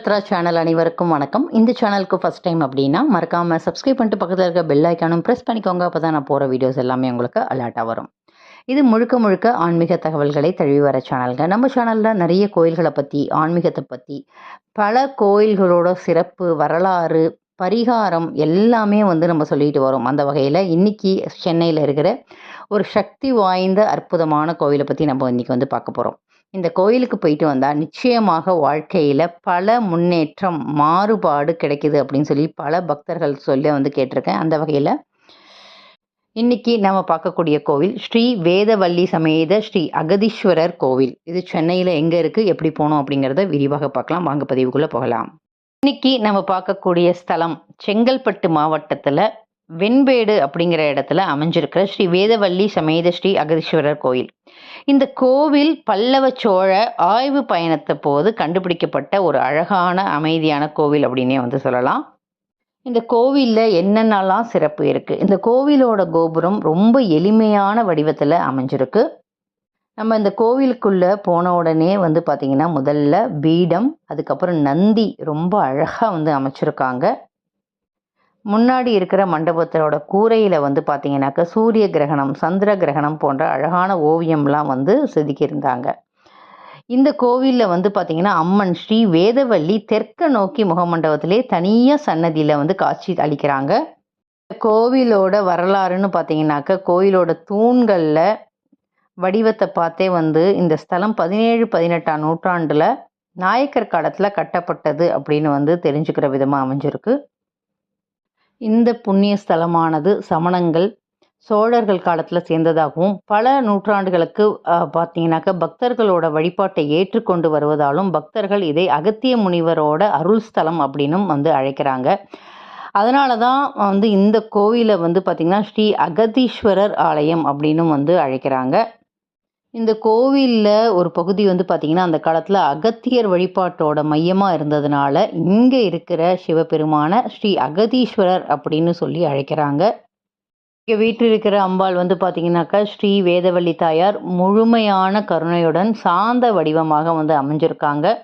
Pavithra channel அனைவருக்கும் வணக்கம். இந்த சேனலுக்கு ஃபஸ்ட் டைம் அப்படின்னா மறக்காமல் சப்ஸ்கிரைப் பண்ணிட்டு பக்கத்தில் இருக்க பெல் ஐக்கானும் ப்ரெஸ் பண்ணிக்கோங்க. அப்போ தான் நான் போகிற வீடியோஸ் எல்லாமே உங்களுக்கு அலர்ட்டாக வரும். இது முழுக்க முழுக்க ஆன்மீக தகவல்களை தழுவி வர சேனலுங்க. நம்ம சேனலில் நிறைய கோயில்களை பற்றி, ஆன்மீகத்தை பற்றி, பல கோயில்களோட சிறப்பு, வரலாறு, பரிகாரம் எல்லாமே நம்ம சொல்லிட்டு வரோம். அந்த வகையில் இன்னைக்கு சென்னையில் இருக்கிற ஒரு சக்தி வாய்ந்த அற்புதமான கோயிலை பற்றி நம்ம இன்னைக்கு பார்க்க போகிறோம். இந்த கோயிலுக்கு போயிட்டு வந்தால் நிச்சயமாக வாழ்க்கையில் பல முன்னேற்றம், மாறுபாடு கிடைக்குது அப்படின்னு சொல்லி பல பக்தர்கள் சொல்ல கேட்டிருக்கேன். அந்த வகையில் இன்னைக்கு நம்ம பார்க்கக்கூடிய கோவில் ஸ்ரீ வேதவல்லி சமேத ஸ்ரீ அகதீஸ்வரர் கோவில். இது சென்னையில் எங்கே இருக்குது, எப்படி போகணும் அப்படிங்கிறத விரிவாக பார்க்கலாம். வாங்க பதிவுக்குள்ளே போகலாம். இன்னைக்கு நம்ம பார்க்கக்கூடிய ஸ்தலம் செங்கல்பட்டு மாவட்டத்தில் வெண்பேடு அப்படிங்கிற இடத்துல அமைஞ்சிருக்கிற ஸ்ரீ வேதவல்லி சமேத ஸ்ரீ அகதீஸ்வரர் கோயில். இந்த கோவில் பல்லவ சோழ ஆய்வு பயணத்தை போது கண்டுபிடிக்கப்பட்ட ஒரு அழகான அமைதியான கோவில் அப்படின்னே சொல்லலாம். இந்த கோவிலில் என்னென்னலாம் சிறப்பு இருக்குது. இந்த கோவிலோட கோபுரம் ரொம்ப எளிமையான வடிவத்தில் அமைஞ்சிருக்கு. நம்ம இந்த கோவிலுக்குள்ளே போன உடனே பார்த்திங்கன்னா முதல்ல பீடம், அதுக்கப்புறம் நந்தி ரொம்ப அழகாக அமைச்சிருக்காங்க. முன்னாடி இருக்கிற மண்டபத்தோட கூரையில் பார்த்தீங்கன்னாக்கா சூரிய கிரகணம், சந்திர கிரகணம் போன்ற அழகான ஓவியம்லாம் செதுக்கியிருந்தாங்க. இந்த கோவிலில் பார்த்தீங்கன்னா அம்மன் ஸ்ரீ வேதவல்லி தெற்க நோக்கி முகமண்டபத்திலே தனியாக சன்னதியில் காட்சி அளிக்கிறாங்க. கோவிலோட வரலாறுன்னு பார்த்தீங்கன்னாக்கா கோயிலோட தூண்களில் வடிவத்தை பார்த்தே இந்த ஸ்தலம் 17, 18ஆம் நூற்றாண்டில் நாயக்கர் காலத்தில் கட்டப்பட்டது அப்படின்னு தெரிஞ்சுக்கிற விதமாக அமைஞ்சிருக்கு. இந்த புண்ணிய ஸ்தலமானது சமணங்கள், சோழர்கள் காலத்தில் சேர்ந்ததாகவும் பல நூற்றாண்டுகளுக்கு பார்த்தீங்கன்னாக்கா பக்தர்களோட வழிபாட்டை ஏற்றுக்கொண்டு வருவதாலும் பக்தர்கள் இதை அகத்திய முனிவரோட அருள் ஸ்தலம் அப்படின்னும் அழைக்கிறாங்க. அதனால தான் இந்த கோவிலை பார்த்திங்கன்னா ஸ்ரீ அகதீஸ்வரர் ஆலயம் அப்படின்னும் அழைக்கிறாங்க. இந்த கோவிலில் ஒரு பகுதி பார்த்திங்கன்னா அந்த காலத்தில் அகத்தியர் வழிபாட்டோட மையமாக இருந்ததுனால இங்கே இருக்கிற சிவபெருமான ஸ்ரீ அகதீஸ்வரர் அப்படின்னு சொல்லி அழைக்கிறாங்க. இங்கே வீட்டில் இருக்கிற அம்பாள் பார்த்திங்கனாக்கா ஸ்ரீ வேதவல்லி தாயார் முழுமையான கருணையுடன் சாந்த வடிவமாக அமைஞ்சிருக்காங்க.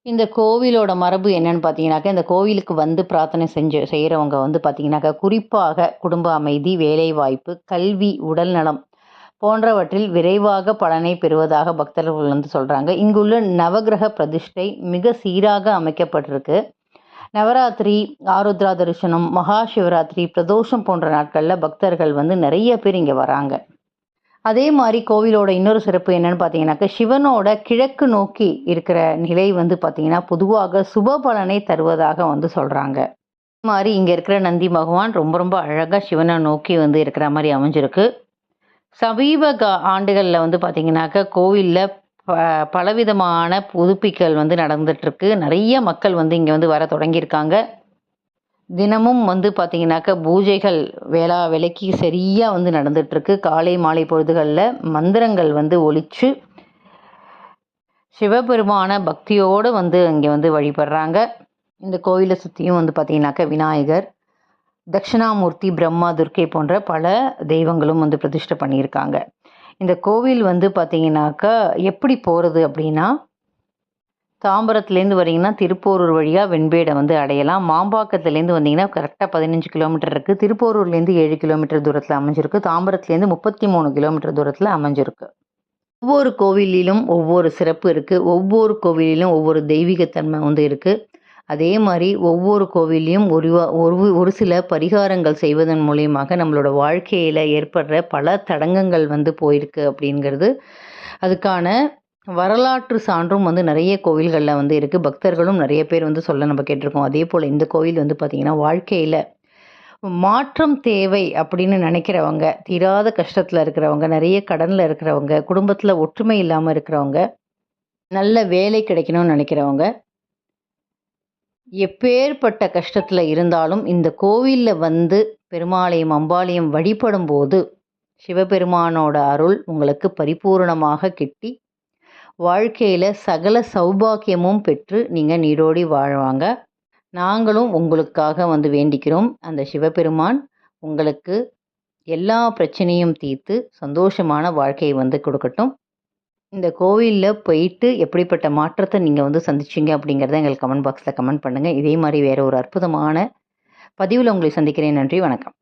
இந்த கோவிலோட மரபு என்னன்னு பார்த்தீங்கன்னாக்கா இந்த கோவிலுக்கு பிரார்த்தனை செய்கிறவங்க பார்த்திங்கனாக்கா குறிப்பாக குடும்ப அமைதி, வேலைவாய்ப்பு, கல்வி, உடல் நலம் போன்றவற்றில் விரைவாக பலனை பெறுவதாக பக்தர்கள் சொல்கிறாங்க. இங்குள்ள நவகிரக பிரதிஷ்டை மிக சீராக அமைக்கப்பட்டிருக்கு. நவராத்திரி, ஆருத்ரா தரிசனம், மகா சிவராத்திரி, பிரதோஷம் போன்ற நாட்களில் பக்தர்கள் நிறைய பேர் இங்கே வராங்க. அதே மாதிரி கோவிலோட இன்னொரு சிறப்பு என்னன்னு பார்த்தீங்கன்னாக்கா சிவனோட கிழக்கு நோக்கி இருக்கிற நிலை பார்த்தீங்கன்னா பொதுவாக சுப பலனை தருவதாக சொல்கிறாங்க. இது மாதிரி இங்கே இருக்கிற நந்தி பகவான் ரொம்ப ரொம்ப அழகாக சிவனை நோக்கி இருக்கிற மாதிரி அமைஞ்சிருக்கு. சமீப ஆண்டுகளில் பார்த்திங்கனாக்கா கோவிலில் பலவிதமான புதுப்பிக்கல் நடந்துகிட்ருக்கு. நிறைய மக்கள் இங்கே வர தொடங்கியிருக்காங்க. தினமும் பார்த்திங்கனாக்கா பூஜைகள் வேளைக்கு சரியாக நடந்துகிட்ருக்கு. காலை மாலை பொழுதுகளில் மந்திரங்கள் ஒலிச்சு சிவபெருமான பக்தியோடு இங்கே வழிபடுறாங்க. இந்த கோவிலை சுற்றியும் பார்த்திங்கனாக்கா விநாயகர், தட்சிணாமூர்த்தி, பிரம்மா, துர்க்கை போன்ற பல தெய்வங்களும் பிரதிஷ்டை பண்ணியிருக்காங்க. இந்த கோவில் பார்த்தீங்கன்னாக்கா எப்படி போகிறது அப்படின்னா தாம்பரத்துலேருந்து வரீங்கன்னா திருப்போரூர் வழியாக வெண்பேடை அடையலாம். மாம்பாக்கத்துலேருந்து வந்தீங்கன்னா கரெக்டாக 15 கிலோமீட்டர் இருக்குது. திருப்போரூர்லேருந்து 7 கிலோமீட்டர் தூரத்தில் அமைஞ்சிருக்கு. தாம்பரத்துலேருந்து 33 கிலோமீட்டர் தூரத்தில் அமைஞ்சிருக்கு. ஒவ்வொரு கோவிலிலும் ஒவ்வொரு சிறப்பு இருக்குது. ஒவ்வொரு கோவிலிலும் ஒவ்வொரு தெய்வீகத்தன்மை இருக்குது. அதே மாதிரி ஒவ்வொரு கோவிலையும் ஒரு சில பரிகாரங்கள் செய்வதன் மூலியமாக நம்மளோட வாழ்க்கையில் ஏற்படுற பல தடங்கங்கள் போயிருக்கு அப்படிங்கிறது அதுக்கான வரலாற்று சான்றும் நிறைய கோவில்களில் இருக்குது. பக்தர்களும் நிறைய பேர் சொல்ல நம்ம கேட்டிருக்கோம். அதே போல் இந்த கோவில் பார்த்திங்கன்னா வாழ்க்கையில் மாற்றம் தேவை அப்படின்னு நினைக்கிறவங்க, தீராத கஷ்டத்தில் இருக்கிறவங்க, நிறைய கடனில் இருக்கிறவங்க, குடும்பத்தில் ஒற்றுமை இல்லாமல் இருக்கிறவங்க, நல்ல வேலை கிடைக்கணும்னு நினைக்கிறவங்க, எப்பேற்பட்ட கஷ்டத்தில் இருந்தாலும் இந்த கோவிலில் பெருமாளையும் அம்பாளையும் வழிபடும் போது சிவபெருமானோட அருள் உங்களுக்கு பரிபூர்ணமாக கிட்டி வாழ்க்கையில் சகல சௌபாக்கியமும் பெற்று நீங்கள் நீடோடி வாழ்வாங்க. நாங்களும் உங்களுக்காக வேண்டிக்கிறோம். அந்த சிவபெருமான் உங்களுக்கு எல்லா பிரச்சனையும் தீர்த்து சந்தோஷமான வாழ்க்கையை கொடுக்கட்டும். இந்த கோவிலில் போயிட்டு எப்படிப்பட்ட மாற்றத்தை நீங்கள் வந்து சந்திச்சிங்க அப்படிங்கிறத எங்களுக்கு கமெண்ட் பாக்ஸில் கமெண்ட் பண்ணுங்கள். இதே மாதிரி வேறு ஒரு அற்புதமான பதிவில் உங்களை சந்திக்கிறேன். நன்றி, வணக்கம்.